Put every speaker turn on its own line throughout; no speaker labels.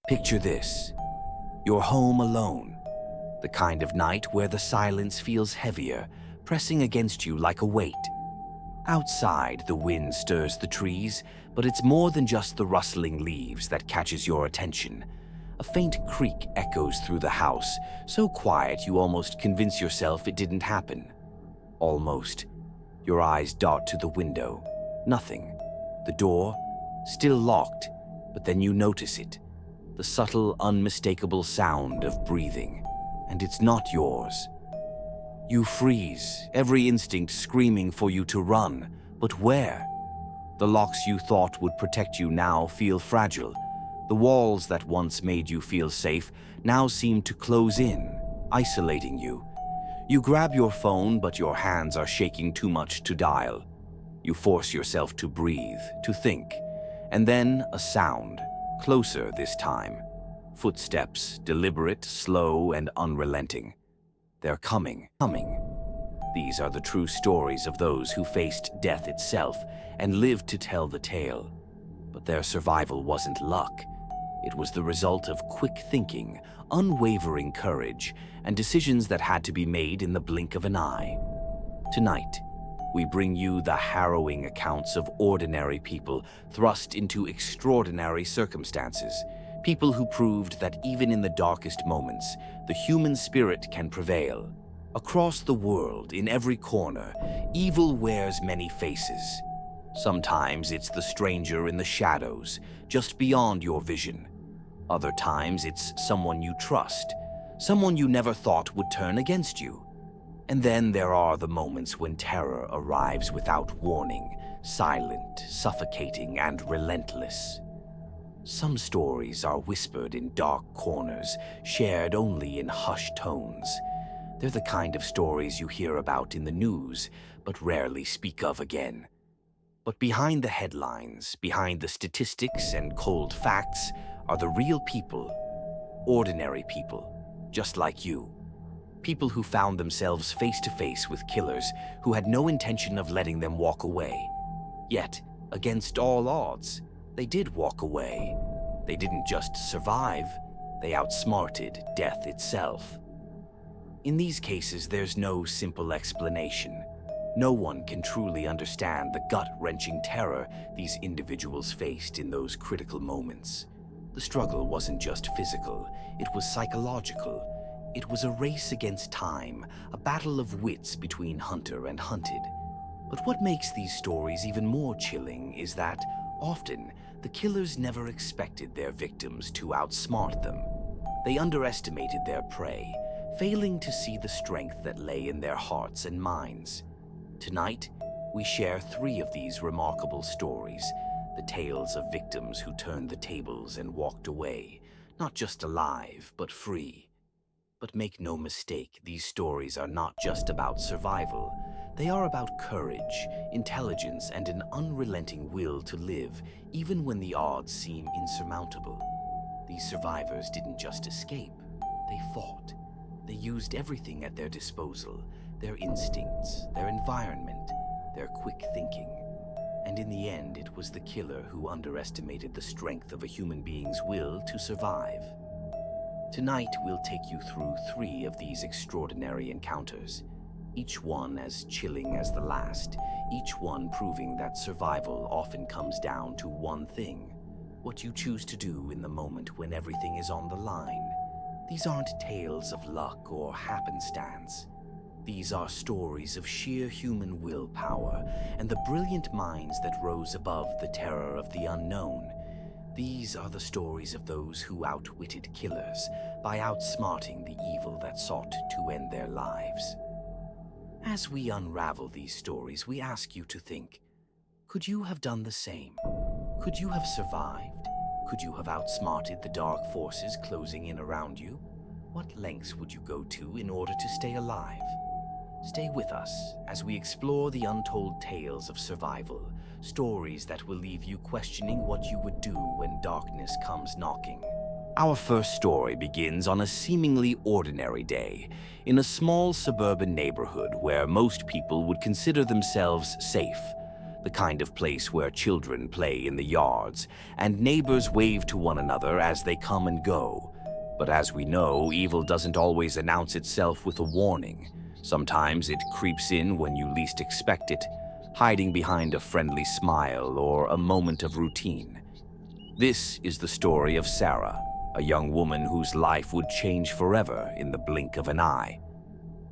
Picture this. You're home alone. The kind of night where the silence feels heavier, pressing against you like a weight. Outside, the wind stirs the trees, but it's more than just the rustling leaves that catches your attention. A faint creak echoes through the house, so quiet you almost convince yourself it didn't happen. Almost. Your eyes dart to the window. Nothing. The door, still locked, but then you notice it. The subtle, unmistakable sound of breathing. And it's not yours. You freeze, every instinct screaming for you to run. But where? The locks you thought would protect you now feel fragile. The walls that once made you feel safe now seem to close in, isolating you. You grab your phone, but your hands are shaking too much to dial. You force yourself to breathe, to think. And then a sound, closer this time. Footsteps, deliberate, slow, and unrelenting. They're coming. These are the true stories of those who faced death itself and lived to tell the tale. But their survival wasn't luck. It was the result of quick thinking, unwavering courage, and decisions that had to be made in the blink of an eye. Tonight, we bring you the harrowing accounts of ordinary people thrust into extraordinary circumstances. People who proved that even in the darkest moments, the human spirit can prevail. Across the world, in every corner, evil wears many faces. Sometimes it's the stranger in the shadows, just beyond your vision. Other times it's someone you trust, someone you never thought would turn against you. And then there are the moments when terror arrives without warning, silent, suffocating, and relentless. Some stories are whispered in dark corners, shared only in hushed tones. They're the kind of stories you hear about in the news, but rarely speak of again. But behind the headlines, behind the statistics and cold facts, are the real people. Ordinary people, just like you. People who found themselves face to face with killers who had no intention of letting them walk away. Yet, against all odds, they did walk away. They didn't just survive, they outsmarted death itself. In these cases, there's no simple explanation. No one can truly understand the gut-wrenching terror these individuals faced in those critical moments. The struggle wasn't just physical, it was psychological. It was a race against time, a battle of wits between hunter and hunted. But what makes these stories even more chilling is that, often, the killers never expected their victims to outsmart them. They underestimated their prey, failing to see the strength that lay in their hearts and minds. Tonight, we share 3 of these remarkable stories, the tales of victims who turned the tables and walked away, not just alive, but free. But make no mistake, these stories are not just about survival. They are about courage, intelligence, and an unrelenting will to live, even when the odds seem insurmountable. These survivors didn't just escape, they fought. They used everything at their disposal, their instincts, their environment, their quick thinking. And in the end, it was the killer who underestimated the strength of a human being's will to survive. Tonight, we'll take you through 3 of these extraordinary encounters, each one as chilling as the last, each one proving that survival often comes down to one thing: what you choose to do in the moment when everything is on the line. These aren't tales of luck or happenstance. These are stories of sheer human willpower and the brilliant minds that rose above the terror of the unknown. These are the stories of those who outwitted killers by outsmarting the evil that sought to end their lives. As we unravel these stories, we ask you to think, could you have done the same? Could you have survived? Could you have outsmarted the dark forces closing in around you? What lengths would you go to in order to stay alive? Stay with us as we explore the untold tales of survival, stories that will leave you questioning what you would do when darkness comes knocking. Our first story begins on a seemingly ordinary day, in a small suburban neighborhood where most people would consider themselves safe. the kind of place where children play in the yards, and neighbors wave to one another as they come and go. But as we know, evil doesn't always announce itself with a warning. Sometimes it creeps in when you least expect it, hiding behind a friendly smile or a moment of routine. This is the story of Sarah, a young woman whose life would change forever in the blink of an eye.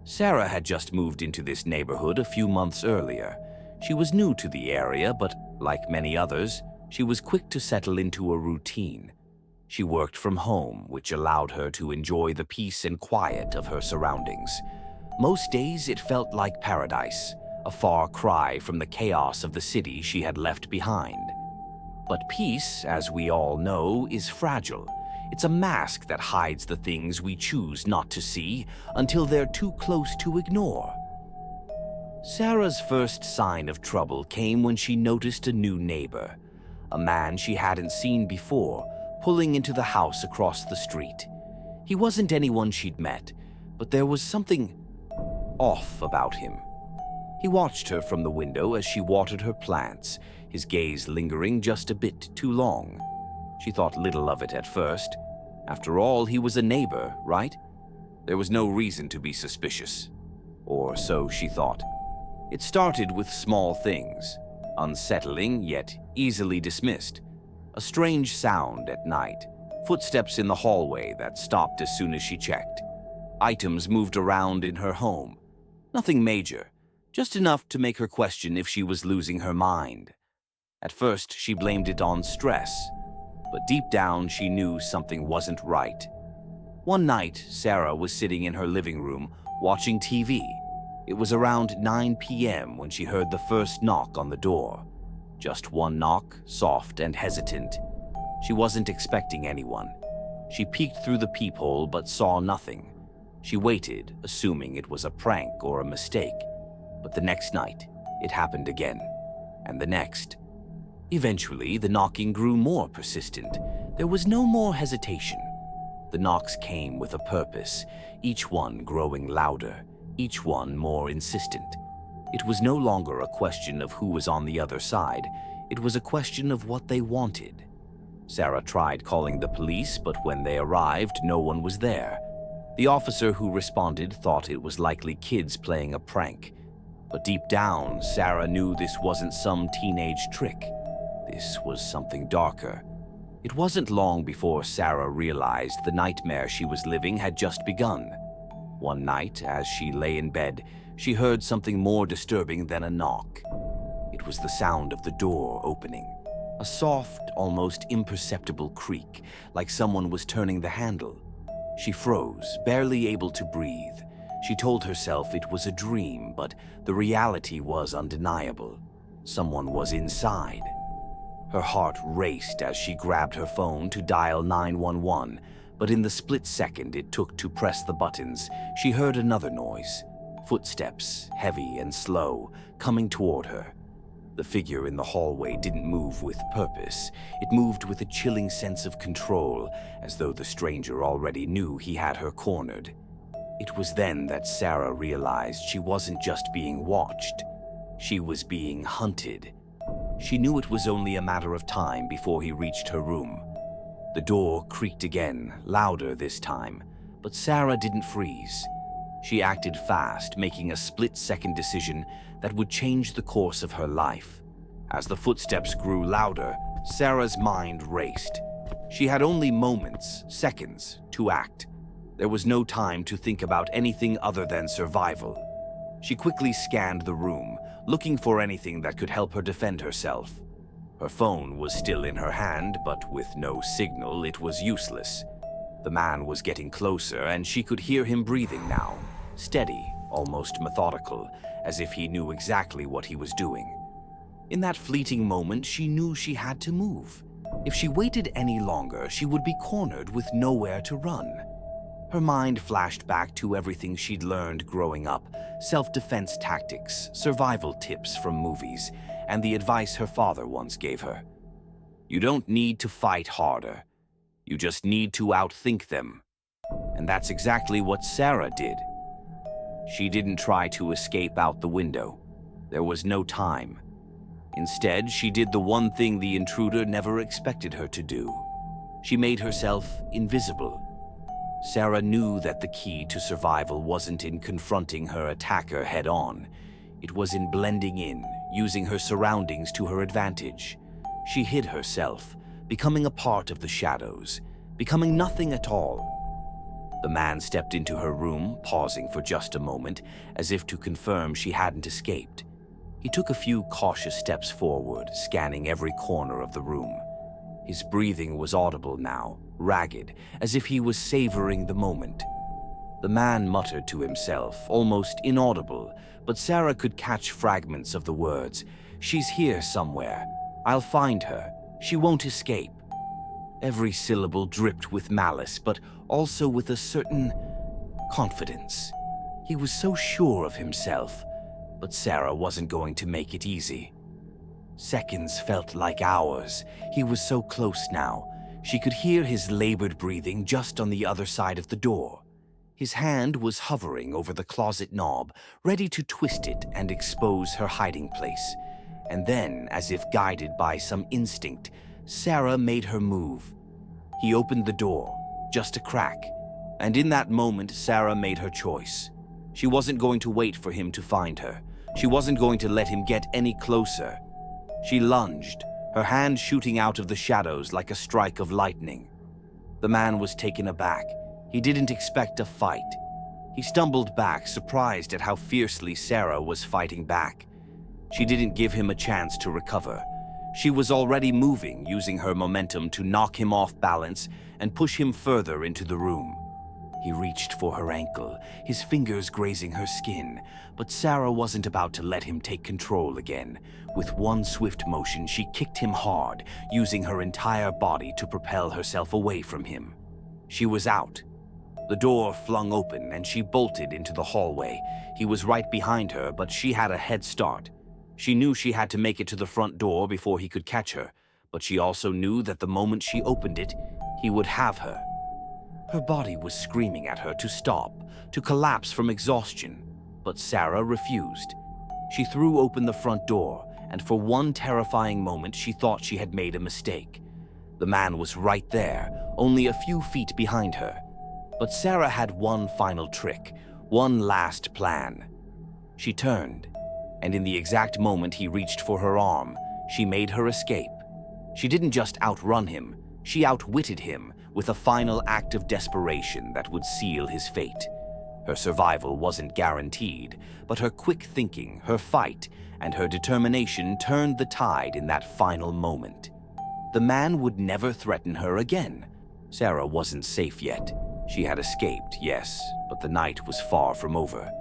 Sarah had just moved into this neighborhood a few months earlier. She was new to the area, but like many others, she was quick to settle into a routine. She worked from home, which allowed her to enjoy the peace and quiet of her surroundings. Most days it felt like paradise, a far cry from the chaos of the city she had left behind. But peace, as we all know, is fragile. It's a mask that hides the things we choose not to see until they're too close to ignore. Sarah's first sign of trouble came when she noticed a new neighbor, a man she hadn't seen before, pulling into the house across the street. He wasn't anyone she'd met, but there was something off about him. He watched her from the window as she watered her plants, his gaze lingering just a bit too long. She thought little of it at first. After all, he was a neighbor, right? There was no reason to be suspicious. Or so she thought. It started with small things, unsettling yet easily dismissed. A strange sound at night, footsteps in the hallway that stopped as soon as she checked. Items moved around in her home. Nothing major, just enough to make her question if she was losing her mind. At first, she blamed it on stress, but deep down she knew something wasn't right. One night, Sarah was sitting in her living room watching TV. It was around 9 p.m. when she heard the first knock on the door. Just one knock, soft and hesitant. She wasn't expecting anyone. She peeked through the peephole but saw nothing. She waited, assuming it was a prank or a mistake. But the next night, it happened again, and the next. Eventually, the knocking grew more persistent. There was no more hesitation. The knocks came with a purpose, each one growing louder, each one more insistent. It was no longer a question of who was on the other side. It was a question of what they wanted. Sarah tried calling the police, but when they arrived, no one was there. The officer who responded thought it was likely kids playing a prank. But deep down, Sarah knew this wasn't some teenage trick. This was something darker. It wasn't long before Sarah realized the nightmare she was living had just begun. One night, as she lay in bed, she heard something more disturbing than a knock. It was the sound of the door opening. A soft, almost imperceptible creak, like someone was turning the handle. She froze, barely able to breathe. She told herself it was a dream, but the reality was undeniable. Someone was inside. Her heart raced as she grabbed her phone to dial 911, but in the split second it took to press the buttons, she heard another noise. Footsteps, heavy and slow, coming toward her. The figure in the hallway didn't move with purpose. It moved with a chilling sense of control, as though the stranger already knew he had her cornered. It was then that Sarah realized she wasn't just being watched. She was being hunted. She knew it was only a matter of time before he reached her room. The door creaked again, louder this time, but Sarah didn't freeze. She acted fast, making a split-second decision that would change the course of her life. As the footsteps grew louder, Sarah's mind raced. She had only moments, seconds, to act. There was no time to think about anything other than survival. She quickly scanned the room, looking for anything that could help her defend herself. Her phone was still in her hand, but with no signal, it was useless. The man was getting closer, and she could hear him breathing now, steady, almost methodical, as if he knew exactly what he was doing. In that fleeting moment, she knew she had to move. If she waited any longer, she would be cornered with nowhere to run. Her mind flashed back to everything she'd learned growing up, self-defense tactics, survival tips from movies, and the advice her father once gave her. You don't need to fight harder. You just need to outthink them. And that's exactly what Sarah did. She didn't try to escape out the window. There was no time. Instead, she did the one thing the intruder never expected her to do. She made herself invisible. Sarah knew that the key to survival wasn't in confronting her attacker head-on. It was in blending in, using her surroundings to her advantage. She hid herself, becoming a part of the shadows, becoming nothing at all. The man stepped into her room, pausing for just a moment, as if to confirm she hadn't escaped. He took a few cautious steps forward, scanning every corner of the room. His breathing was audible now, ragged, as if he was savoring the moment. The man muttered to himself, almost inaudible, but Sarah could catch fragments of the words. "She's here somewhere. I'll find her. She won't escape." Every syllable dripped with malice, but also with a certain confidence. He was so sure of himself, but Sarah wasn't going to make it easy. Seconds felt like hours. He was so close now. She could hear his labored breathing just on the other side of the door. His hand was hovering over the closet knob, ready to twist it and expose her hiding place. And then, as if guided by some instinct, Sarah made her move. He opened the door, just a crack, and in that moment, Sarah made her choice. She wasn't going to wait for him to find her. She wasn't going to let him get any closer. She lunged, her hand shooting out of the shadows like a strike of lightning. The man was taken aback. He didn't expect a fight. He stumbled back, surprised at how fiercely Sarah was fighting back. She didn't give him a chance to recover. She was already moving, using her momentum to knock him off balance and push him further into the room. He reached for her ankle, his fingers grazing her skin, but Sarah wasn't about to let him take control again. With one swift motion, she kicked him hard, using her entire body to propel herself away from him. She was out. The door flung open and she bolted into the hallway. He was right behind her, but she had a head start. She knew she had to make it to the front door before he could catch her, but she also knew that the moment she opened it, he would have her. Her body was screaming at her to stop, to collapse from exhaustion, but Sarah refused. She threw open the front door, and for one terrifying moment she thought she had made a mistake. The man was right there, only a few feet behind her. But Sarah had one final trick, one last plan. She turned, and in the exact moment he reached for her arm, she made her escape. She didn't just outrun him, she outwitted him with a final act of desperation that would seal his fate. Her survival wasn't guaranteed, but her quick thinking, her fight, and her determination turned the tide in that final moment. The man would never threaten her again. Sarah wasn't safe yet. She had escaped, yes, but the night was far from over.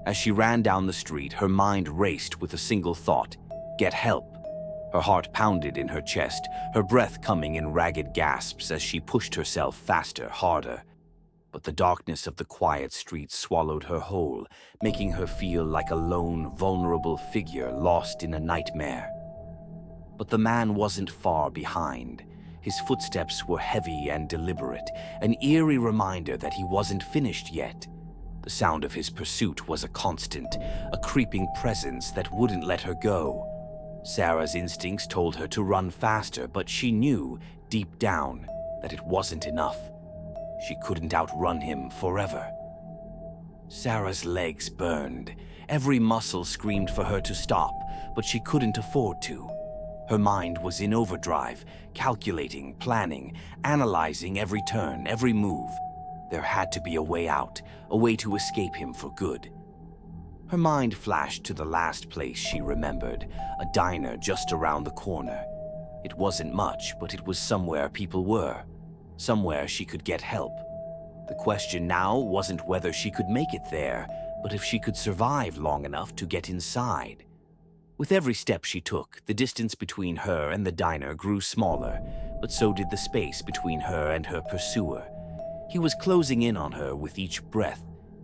As she ran down the street, her mind raced with a single thought: get help. Her heart pounded in her chest, her breath coming in ragged gasps as she pushed herself faster, harder. But the darkness of the quiet streets swallowed her whole, making her feel like a lone, vulnerable figure lost in a nightmare. But the man wasn't far behind. His footsteps were heavy and deliberate, an eerie reminder that he wasn't finished yet. The sound of his pursuit was a constant, a creeping presence that wouldn't let her go. Sarah's instincts told her to run faster, but she knew, deep down, that it wasn't enough. She couldn't outrun him forever. Sarah's legs burned. Every muscle screamed for her to stop, but she couldn't afford to. Her mind was in overdrive, calculating, planning, analyzing every turn, every move. There had to be a way out, a way to escape him for good. Her mind flashed to the last place she remembered, a diner just around the corner. It wasn't much, but it was somewhere people were, somewhere she could get help. The question now wasn't whether she could make it there, but if she could survive long enough to get inside. With every step she took, the distance between her and the diner grew smaller, but so did the space between her and her pursuer. He was closing in on her with each breath,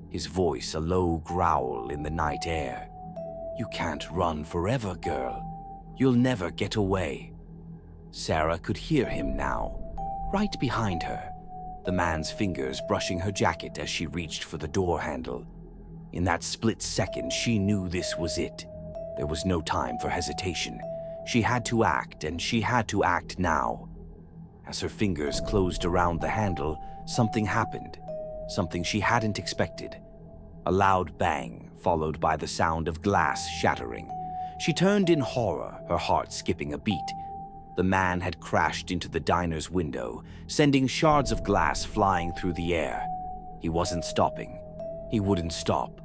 his voice a low growl in the night air. "You can't run forever, girl. You'll never get away." Sarah could hear him now, right behind her, the man's fingers brushing her jacket as she reached for the door handle. In that split second, she knew this was it. There was no time for hesitation. She had to act, and she had to act now. As her fingers closed around the handle, something happened. Something she hadn't expected. A loud bang, followed by the sound of glass shattering. She turned in horror, her heart skipping a beat. The man had crashed into the diner's window, sending shards of glass flying through the air. He wasn't stopping. He wouldn't stop.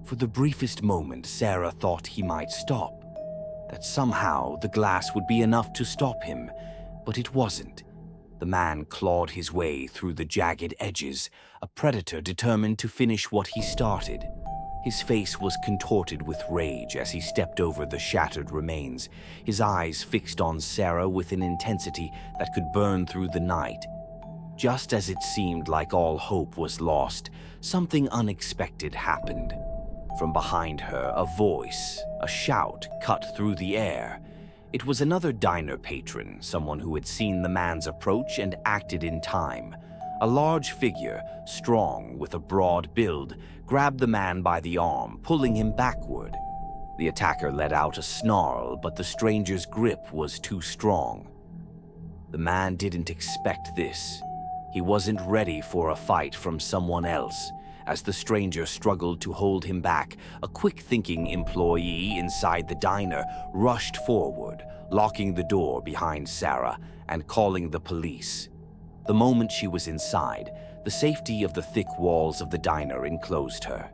For the briefest moment, Sarah thought he might stop. That somehow the glass would be enough to stop him, but it wasn't. The man clawed his way through the jagged edges, a predator determined to finish what he started. His face was contorted with rage as he stepped over the shattered remains, his eyes fixed on Sarah with an intensity that could burn through the night. Just as it seemed like all hope was lost, something unexpected happened. From behind her, a voice, a shout, cut through the air. It was another diner patron, someone who had seen the man's approach and acted in time. A large figure, strong with a broad build, grabbed the man by the arm, pulling him backward. The attacker let out a snarl, but the stranger's grip was too strong. The man didn't expect this. He wasn't ready for a fight from someone else. As the stranger struggled to hold him back, a quick-thinking employee inside the diner rushed forward, locking the door behind Sarah and calling the police. The moment she was inside, the safety of the thick walls of the diner enclosed her.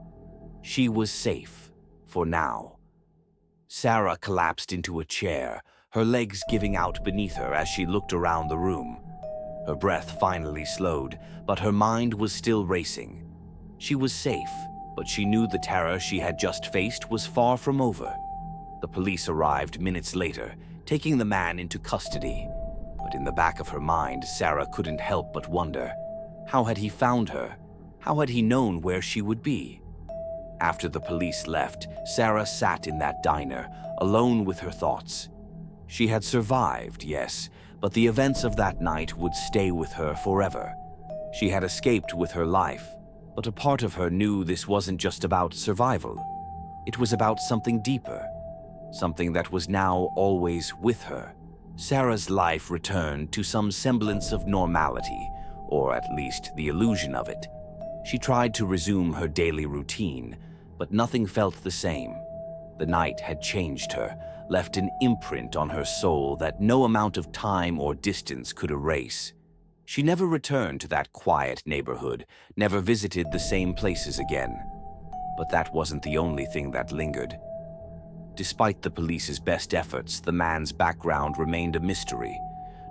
She was safe, for now. Sarah collapsed into a chair, her legs giving out beneath her as she looked around the room. Her breath finally slowed, but her mind was still racing. She was safe, but she knew the terror she had just faced was far from over. The police arrived minutes later, taking the man into custody. But in the back of her mind, Sarah couldn't help but wonder, how had he found her? How had he known where she would be? After the police left, Sarah sat in that diner, alone with her thoughts. She had survived, yes, but the events of that night would stay with her forever. She had escaped with her life, but a part of her knew this wasn't just about survival. It was about something deeper, something that was now always with her. Sarah's life returned to some semblance of normality, or at least the illusion of it. She tried to resume her daily routine, but nothing felt the same. The night had changed her, left an imprint on her soul that no amount of time or distance could erase. She never returned to that quiet neighborhood, never visited the same places again. But that wasn't the only thing that lingered. Despite the police's best efforts, the man's background remained a mystery.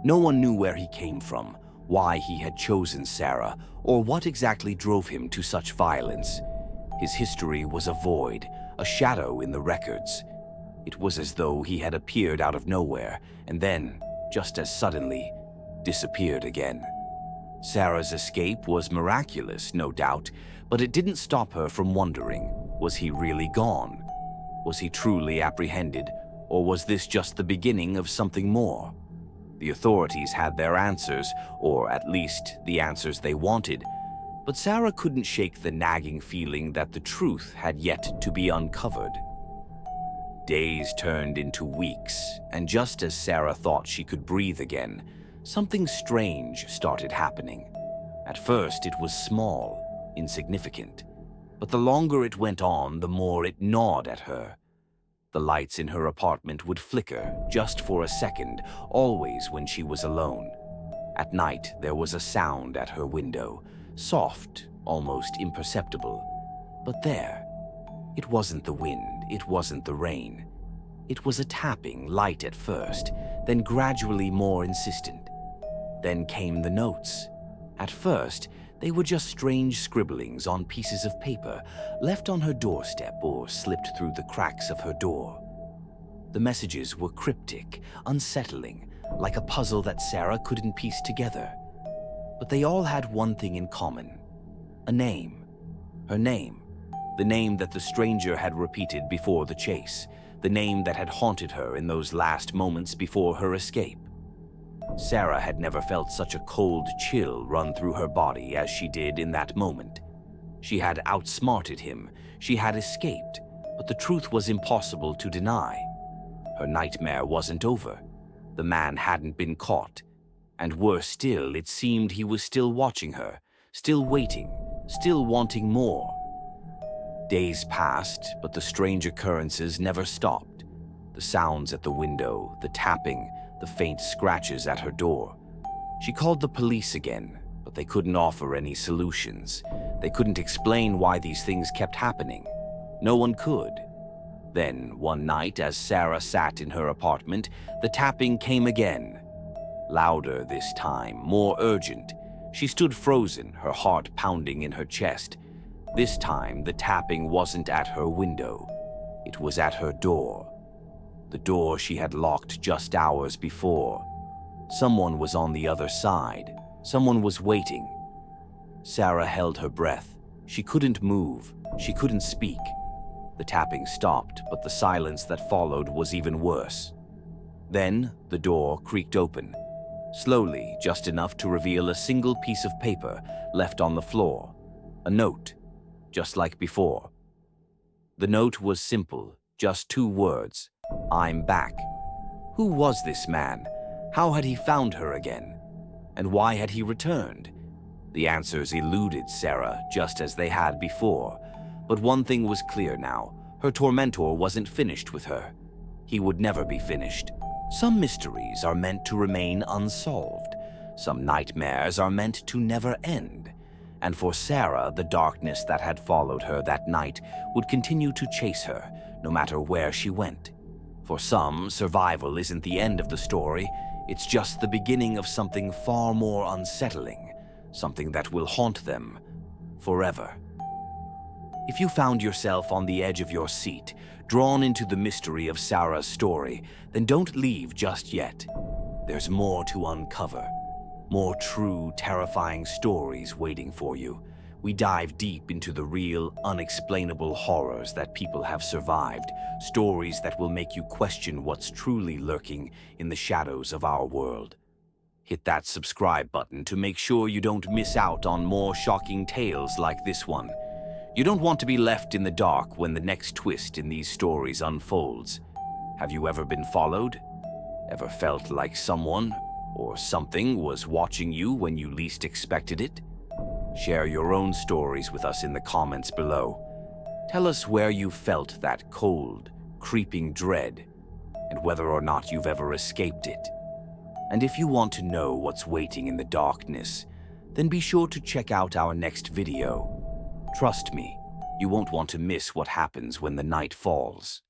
No one knew where he came from, why he had chosen Sarah, or what exactly drove him to such violence. His history was a void, a shadow in the records. It was as though he had appeared out of nowhere, and then, just as suddenly, disappeared again. Sarah's escape was miraculous, no doubt, but it didn't stop her from wondering, was he really gone? Was he truly apprehended, or was this just the beginning of something more? The authorities had their answers, or at least the answers they wanted, but Sarah couldn't shake the nagging feeling that the truth had yet to be uncovered. Days turned into weeks, and just as Sarah thought she could breathe again, something strange started happening. At first, it was small, insignificant, but the longer it went on, the more it gnawed at her. The lights in her apartment would flicker just for a second, always when she was alone. At night, there was a sound at her window, soft, almost imperceptible. But there, it wasn't the wind, it wasn't the rain. It was a tapping, light at first, then gradually more insistent. Then came the notes. At first, they were just strange scribblings on pieces of paper, left on her doorstep or slipped through the cracks of her door. The messages were cryptic, unsettling, like a puzzle that Sarah couldn't piece together. But they all had one thing in common: a name. Her name. The name that the stranger had repeated before the chase. The name that had haunted her in those last moments before her escape. Sarah had never felt such a cold chill run through her body as she did in that moment. She had outsmarted him, she had escaped, but the truth was impossible to deny. Her nightmare wasn't over. The man hadn't been caught. And worse still, it seemed he was still watching her, still waiting, still wanting more. Days passed, but the strange occurrences never stopped. The sounds at the window, the tapping, the faint scratches at her door. She called the police again, but they couldn't offer any solutions. They couldn't explain why these things kept happening. No one could. Then, one night, as Sarah sat in her apartment, the tapping came again. Louder this time, more urgent. She stood frozen, her heart pounding in her chest. This time, the tapping wasn't at her window. It was at her door. The door she had locked just hours before. Someone was on the other side. Someone was waiting. Sarah held her breath. She couldn't move. She couldn't speak. The tapping stopped, but the silence that followed was even worse. Then, the door creaked open. Slowly, just enough to reveal a single piece of paper left on the floor. A note, just like before. The note was simple, just 2 words. I'm back. Who was this man? How had he found her again? And why had he returned? The answers eluded Sarah, just as they had before. But one thing was clear now. Her tormentor wasn't finished with her. He would never be finished. Some mysteries are meant to remain unsolved. Some nightmares are meant to never end. And for Sarah, the darkness that had followed her that night would continue to chase her, no matter where she went. For some, survival isn't the end of the story. It's just the beginning of something far more unsettling, something that will haunt them forever. If you found yourself on the edge of your seat, drawn into the mystery of Sarah's story, then don't leave just yet. There's more to uncover. More true, terrifying stories waiting for you. We dive deep into the real, unexplainable horrors that people have survived, stories that will make you question what's truly lurking in the shadows of our world. Hit that subscribe button to make sure you don't miss out on more shocking tales like this one. You don't want to be left in the dark when the next twist in these stories unfolds. Have you ever been followed? Ever felt like someone or something was watching you when you least expected it? Share your own stories with us in the comments below. Tell us where you felt that cold, creeping dread, and whether or not you've ever escaped it. And if you want to know what's waiting in the darkness, then be sure to check out our next video. Trust me, you won't want to miss what happens when the night falls.